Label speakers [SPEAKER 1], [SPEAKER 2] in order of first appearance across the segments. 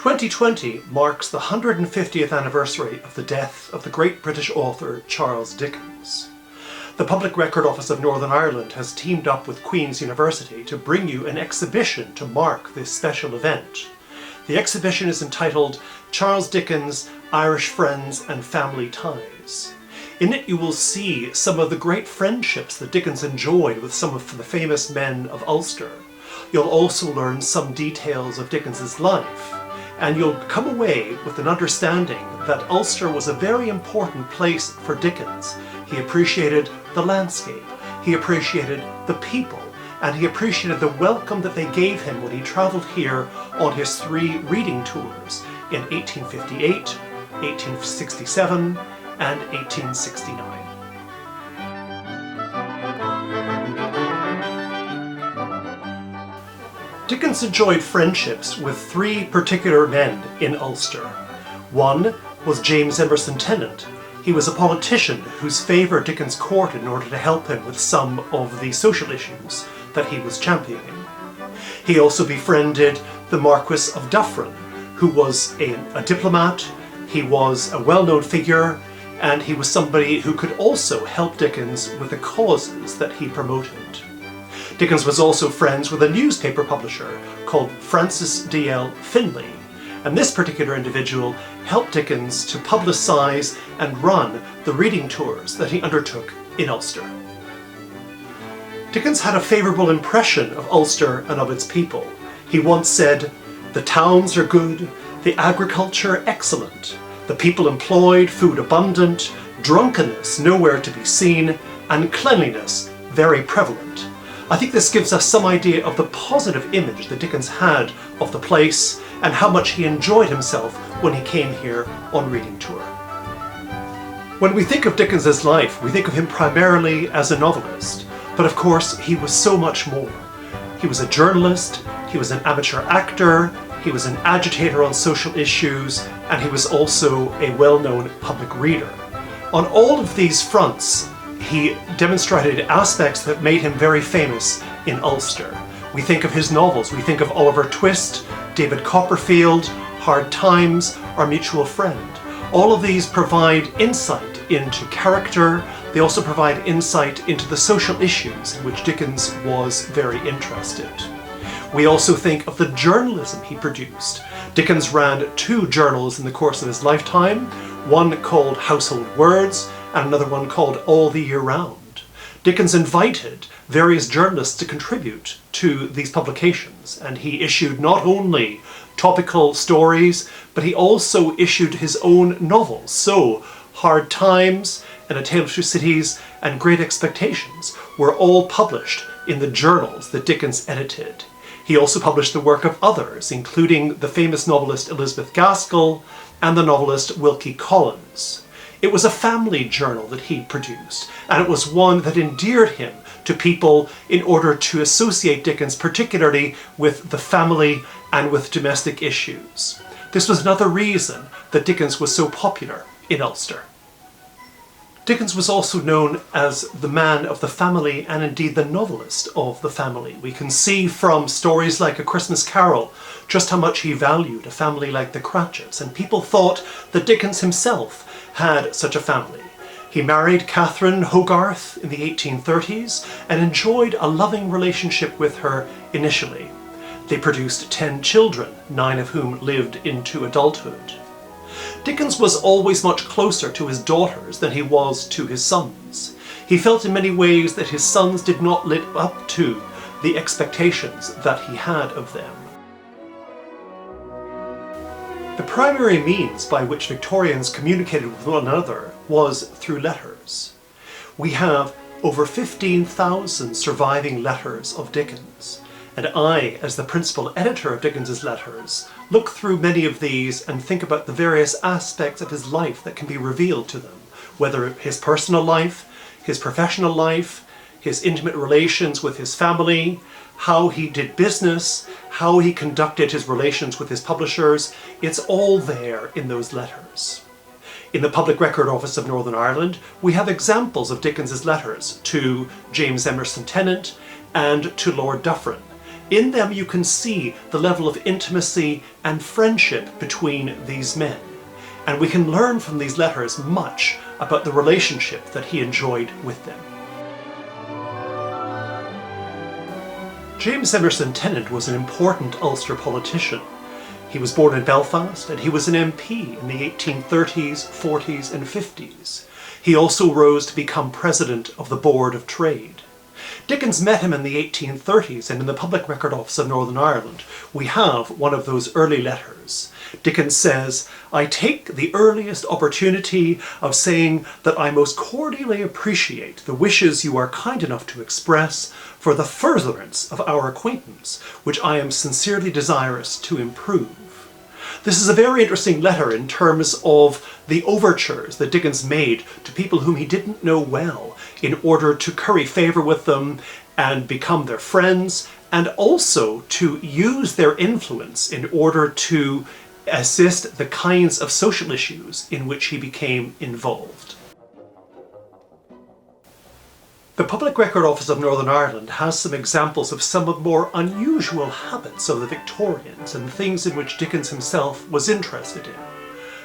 [SPEAKER 1] 2020 marks the 150th anniversary of the death of the great British author Charles Dickens. The Public Record Office of Northern Ireland has teamed up with Queen's University to bring you an exhibition to mark this special event. The exhibition is entitled Charles Dickens, Irish Friends and Family Ties. In it you will see some of the great friendships that Dickens enjoyed with some of the famous men of Ulster. You'll also learn some details of Dickens's life, and you'll come away with an understanding that Ulster was a very important place for Dickens. He appreciated the landscape, he appreciated the people, and he appreciated the welcome that they gave him when he travelled here on his 3 reading tours in 1858, 1867 and 1869. Dickens enjoyed friendships with 3 particular men in Ulster. One was James Emerson Tennent. He was a politician whose favour Dickens courted in order to help him with some of the social issues that he was championing. He also befriended the Marquis of Dufferin, who was a diplomat. He was a well-known figure, and he was somebody who could also help Dickens with the causes that he promoted. Dickens was also friends with a newspaper publisher called Francis Dalzell Finlay, and this particular individual helped Dickens to publicise and run the reading tours that he undertook in Ulster. Dickens had a favourable impression of Ulster and of its people. He once said, "The towns are good, the agriculture excellent, the people employed, food abundant, drunkenness nowhere to be seen, and cleanliness very prevalent." I think this gives us some idea of the positive image that Dickens had of the place and how much he enjoyed himself when he came here on reading tour. When we think of Dickens's life, we think of him primarily as a novelist, but of course he was so much more. He was a journalist, he was an amateur actor, he was an agitator on social issues, and he was also a well-known public reader. On all of these fronts, he demonstrated aspects that made him very famous in Ulster. We think of his novels, we think of Oliver Twist, David Copperfield, Hard Times, Our Mutual Friend. All of these provide insight into character. They also provide insight into the social issues in which Dickens was very interested. We also think of the journalism he produced. Dickens ran 2 journals in the course of his lifetime, one called Household Words and another one called All the Year Round. Dickens invited various journalists to contribute to these publications, and he issued not only topical stories, but he also issued his own novels. So Hard Times and A Tale of Two Cities and Great Expectations were all published in the journals that Dickens edited. He also published the work of others, including the famous novelist Elizabeth Gaskell and the novelist Wilkie Collins. It was a family journal that he produced, and it was one that endeared him to people in order to associate Dickens particularly with the family and with domestic issues. This was another reason that Dickens was so popular in Ulster. Dickens was also known as the man of the family and indeed the novelist of the family. We can see from stories like A Christmas Carol just how much he valued a family like the Cratchits, and people thought that Dickens himself had such a family. He married Catherine Hogarth in the 1830s and enjoyed a loving relationship with her initially. They produced 10 children, 9 of whom lived into adulthood. Dickens was always much closer to his daughters than he was to his sons. He felt in many ways that his sons did not live up to the expectations that he had of them. The primary means by which Victorians communicated with one another was through letters. We have over 15,000 surviving letters of Dickens, and I, as the principal editor of Dickens's letters, look through many of these and think about the various aspects of his life that can be revealed to them, whether his personal life, his professional life, his intimate relations with his family, how he did business, how he conducted his relations with his publishers. It's all there in those letters. In the Public Record Office of Northern Ireland, we have examples of Dickens's letters to James Emerson Tennent and to Lord Dufferin. In them you can see the level of intimacy and friendship between these men, and we can learn from these letters much about the relationship that he enjoyed with them. James Emerson Tennent was an important Ulster politician. He was born in Belfast and he was an MP in the 1830s, 40s and 50s. He also rose to become president of the Board of Trade. Dickens met him in the 1830s, and in the Public Record Office of Northern Ireland we have one of those early letters. Dickens says, "I take the earliest opportunity of saying that I most cordially appreciate the wishes you are kind enough to express for the furtherance of our acquaintance, which I am sincerely desirous to improve." This is a very interesting letter in terms of the overtures that Dickens made to people whom he didn't know well in order to curry favour with them and become their friends, and also to use their influence in order to assist the kinds of social issues in which he became involved. The Public Record Office of Northern Ireland has some examples of some of the more unusual habits of the Victorians and things in which Dickens himself was interested in.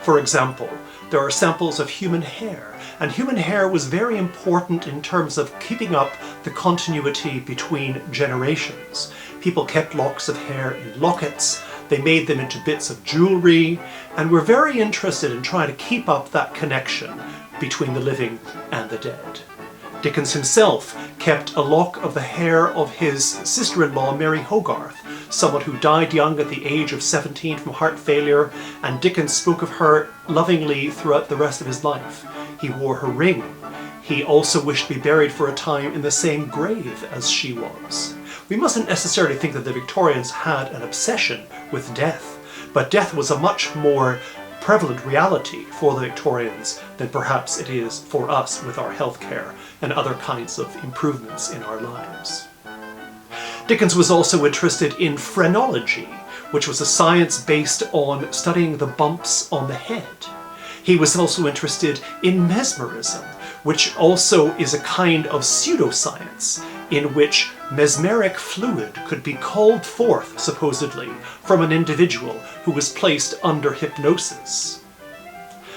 [SPEAKER 1] For example, there are samples of human hair, and human hair was very important in terms of keeping up the continuity between generations. People kept locks of hair in lockets, they made them into bits of jewellery, and were very interested in trying to keep up that connection between the living and the dead. Dickens himself kept a lock of the hair of his sister-in-law Mary Hogarth, someone who died young at the age of 17 from heart failure, and Dickens spoke of her lovingly throughout the rest of his life. He wore her ring. He also wished to be buried for a time in the same grave as she was. We mustn't necessarily think that the Victorians had an obsession with death, but death was a much more prevalent reality for the Victorians than perhaps it is for us with our healthcare and other kinds of improvements in our lives. Dickens was also interested in phrenology, which was a science based on studying the bumps on the head. He was also interested in mesmerism, which also is a kind of pseudoscience in which mesmeric fluid could be called forth, supposedly, from an individual who was placed under hypnosis.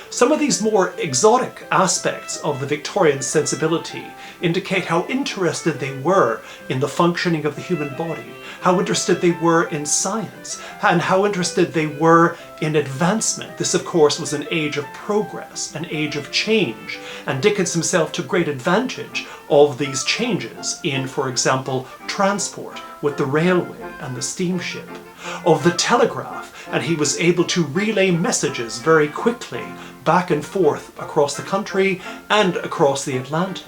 [SPEAKER 1] Some of these more exotic aspects of the Victorian sensibility indicate how interested they were in the functioning of the human body, how interested they were in science, and how interested they were in advancement. This, of course, was an age of progress, an age of change, and Dickens himself took great advantage of these changes in, for example, transport with the railway and the steamship, of the telegraph, and he was able to relay messages very quickly back and forth across the country and across the Atlantic.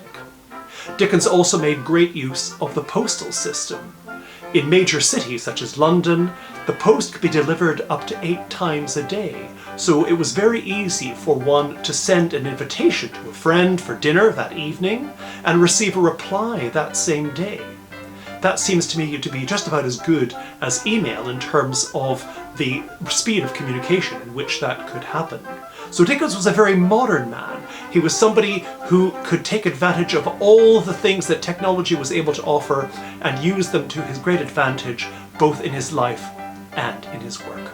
[SPEAKER 1] Dickens also made great use of the postal system. In major cities such as London, the post could be delivered up to 8 times a day, so it was very easy for one to send an invitation to a friend for dinner that evening and receive a reply that same day. That seems to me to be just about as good as email in terms of the speed of communication in which that could happen. So Dickens was a very modern man. He was somebody who could take advantage of all the things that technology was able to offer and use them to his great advantage, both in his life and in his work.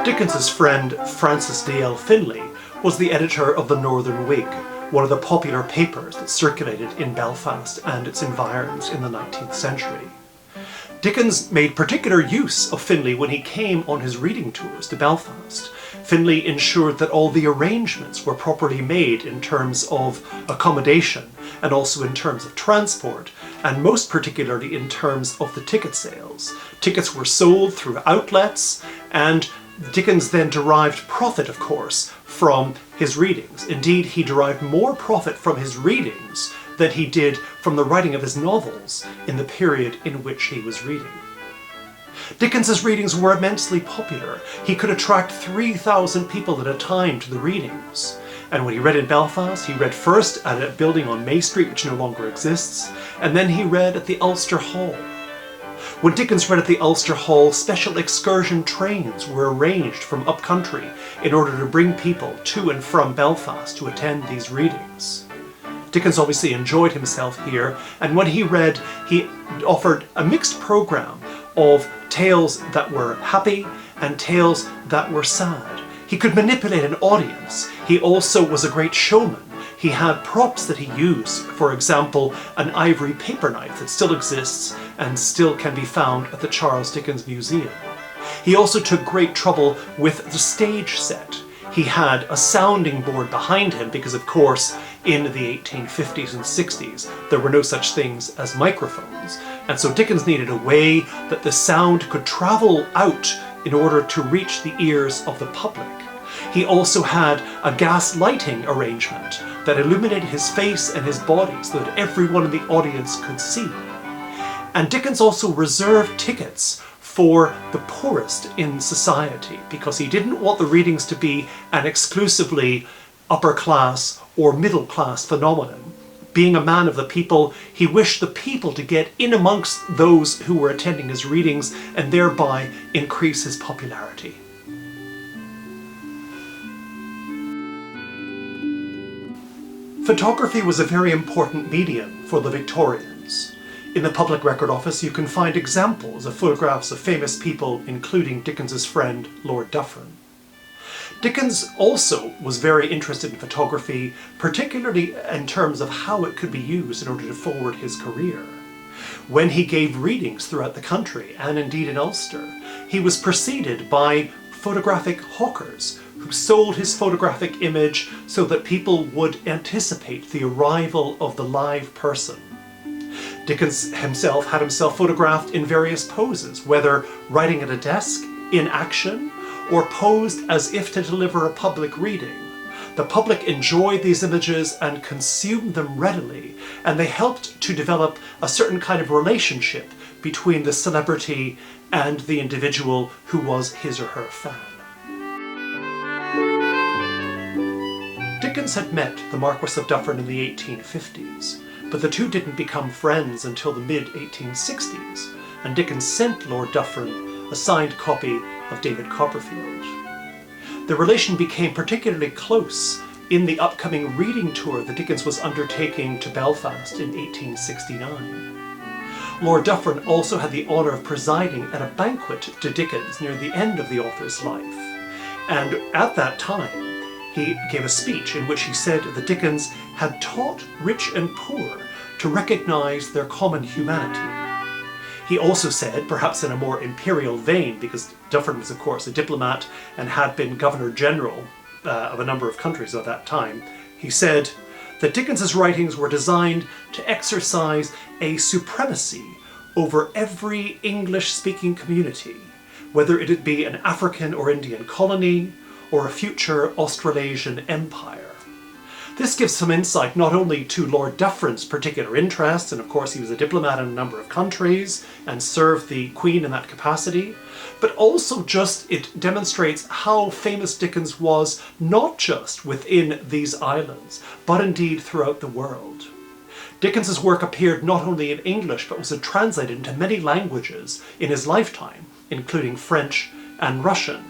[SPEAKER 1] Dickens's friend Francis Dalzell Finlay was the editor of the Northern Whig, one of the popular papers that circulated in Belfast and its environs in the 19th century. Dickens made particular use of Finlay when he came on his reading tours to Belfast. Finlay ensured that all the arrangements were properly made in terms of accommodation and also in terms of transport, and most particularly in terms of the ticket sales. Tickets were sold through outlets, and Dickens then derived profit, of course, from his readings. Indeed, he derived more profit from his readings than he did from the writing of his novels in the period in which he was reading. Dickens's readings were immensely popular. He could attract 3,000 people at a time to the readings. And when he read in Belfast, he read first at a building on May Street, which no longer exists, and then he read at the Ulster Hall. When Dickens read at the Ulster Hall, special excursion trains were arranged from upcountry in order to bring people to and from Belfast to attend these readings. Dickens obviously enjoyed himself here, and when he read, he offered a mixed programme of tales that were happy and tales that were sad. He could manipulate an audience. He also was a great showman. He had props that he used, for example, an ivory paper knife that still exists and still can be found at the Charles Dickens Museum. He also took great trouble with the stage set. He had a sounding board behind him because, of course, in the 1850s and 60s, there were no such things as microphones. And so Dickens needed a way that the sound could travel out in order to reach the ears of the public. He also had a gas lighting arrangement that illuminated his face and his body so that everyone in the audience could see. And Dickens also reserved tickets for the poorest in society because he didn't want the readings to be an exclusively upper class or middle class phenomenon. Being a man of the people, he wished the people to get in amongst those who were attending his readings and thereby increase his popularity. Photography was a very important medium for the Victorians. In the Public Record Office you can find examples of photographs of famous people, including Dickens's friend Lord Dufferin. Dickens also was very interested in photography, particularly in terms of how it could be used in order to forward his career. When he gave readings throughout the country, and indeed in Ulster, he was preceded by photographic hawkers who sold his photographic image so that people would anticipate the arrival of the live person. Dickens himself had himself photographed in various poses, whether writing at a desk, in action, or posed as if to deliver a public reading. The public enjoyed these images and consumed them readily, and they helped to develop a certain kind of relationship between the celebrity and the individual who was his or her fan. Dickens had met the Marquis of Dufferin in the 1850s, but the two didn't become friends until the mid-1860s, and Dickens sent Lord Dufferin a signed copy of David Copperfield. The relation became particularly close in the upcoming reading tour that Dickens was undertaking to Belfast in 1869. Lord Dufferin also had the honour of presiding at a banquet to Dickens near the end of the author's life, and at that time he gave a speech in which he said that Dickens had taught rich and poor to recognise their common humanity. He also said, perhaps in a more imperial vein, because Dufferin was of course a diplomat and had been Governor-General of a number of countries at that time, he said that Dickens's writings were designed to exercise a supremacy over every English-speaking community, whether it be an African or Indian colony or a future Australasian empire. This gives some insight not only to Lord Dufferin's particular interests, and of course he was a diplomat in a number of countries and served the Queen in that capacity, but also just it demonstrates how famous Dickens was not just within these islands, but indeed throughout the world. Dickens's work appeared not only in English, but was translated into many languages in his lifetime, including French and Russian.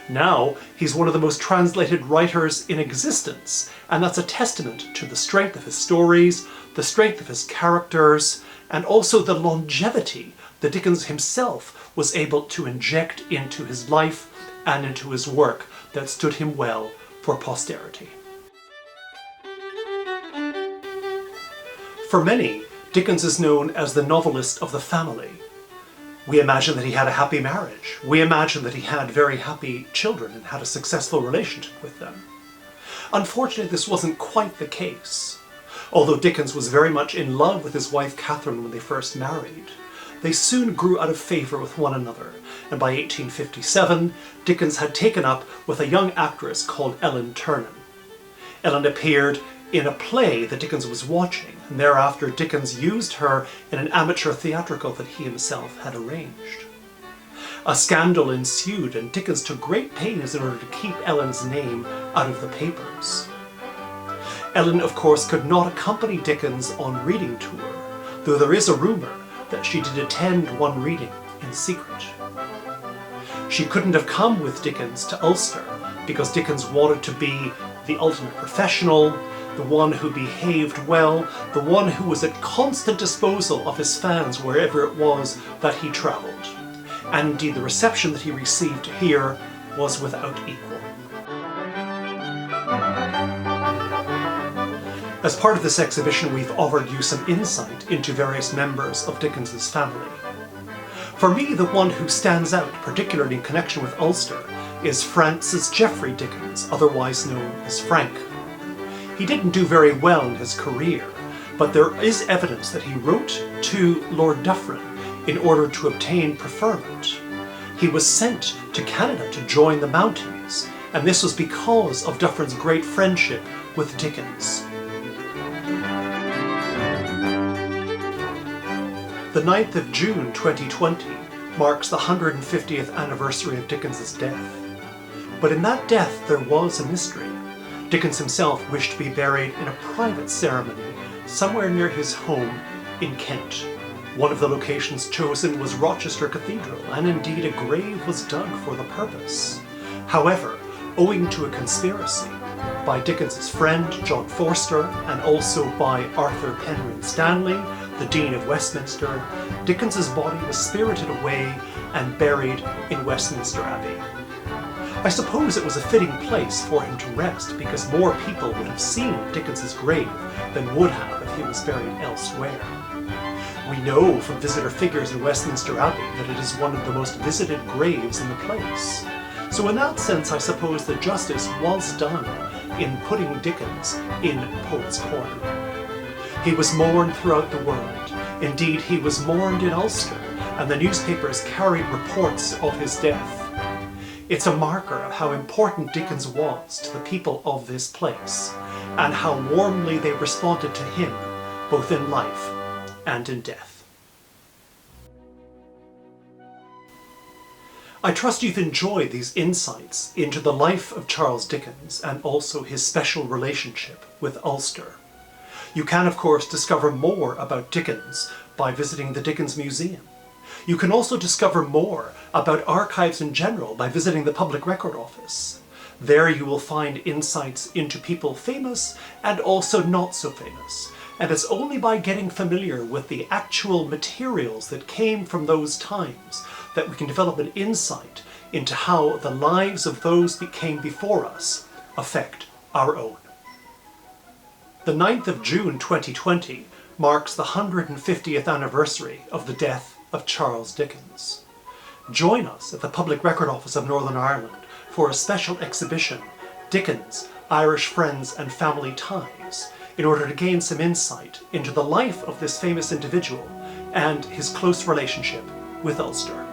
[SPEAKER 1] Now, he's one of the most translated writers in existence, and that's a testament to the strength of his stories, the strength of his characters, and also the longevity that Dickens himself was able to inject into his life and into his work that stood him well for posterity. For many, Dickens is known as the novelist of the family. We imagine that he had a happy marriage. We imagine that he had very happy children and had a successful relationship with them. Unfortunately, this wasn't quite the case. Although Dickens was very much in love with his wife Catherine when they first married, they soon grew out of favour with one another, and by 1857, Dickens had taken up with a young actress called Ellen Ternan. Ellen appeared in a play that Dickens was watching, and thereafter Dickens used her in an amateur theatrical that he himself had arranged. A scandal ensued, and Dickens took great pains in order to keep Ellen's name out of the papers. Ellen, of course, could not accompany Dickens on reading tour, though there is a rumour that she did attend one reading in secret. She couldn't have come with Dickens to Ulster because Dickens wanted to be the ultimate professional, the one who behaved well, the one who was at constant disposal of his fans wherever it was that he travelled. And indeed the reception that he received here was without equal. As part of this exhibition, we've offered you some insight into various members of Dickens's family. For me, the one who stands out, particularly in connection with Ulster, is Francis Geoffrey Dickens, otherwise known as Frank. He didn't do very well in his career, but there is evidence that he wrote to Lord Dufferin in order to obtain preferment. He was sent to Canada to join the Mounties, and this was because of Dufferin's great friendship with Dickens. The 9th of June 2020 marks the 150th anniversary of Dickens's death. But in that death there was a mystery. Dickens himself wished to be buried in a private ceremony somewhere near his home in Kent. One of the locations chosen was Rochester Cathedral, and indeed a grave was dug for the purpose. However, owing to a conspiracy by Dickens's friend John Forster and also by Arthur Penrhyn Stanley, the Dean of Westminster, Dickens's body was spirited away and buried in Westminster Abbey. I suppose it was a fitting place for him to rest because more people would have seen Dickens's grave than would have if he was buried elsewhere. We know from visitor figures in Westminster Abbey that it is one of the most visited graves in the place. So in that sense, I suppose that justice was done in putting Dickens in Poets' Corner. He was mourned throughout the world. Indeed, he was mourned in Ulster, and the newspapers carried reports of his death. It's a marker of how important Dickens was to the people of this place, and how warmly they responded to him, both in life and in death. I trust you've enjoyed these insights into the life of Charles Dickens and also his special relationship with Ulster. You can, of course, discover more about Dickens by visiting the Dickens Museum. You can also discover more about archives in general by visiting the Public Record Office. There you will find insights into people famous and also not so famous. And it's only by getting familiar with the actual materials that came from those times that we can develop an insight into how the lives of those that came before us affect our own. The 9th of June 2020 marks the 150th anniversary of the death of Charles Dickens. Join us at the Public Record Office of Northern Ireland for a special exhibition, Dickens, Irish Friends and Family Ties, in order to gain some insight into the life of this famous individual and his close relationship with Ulster.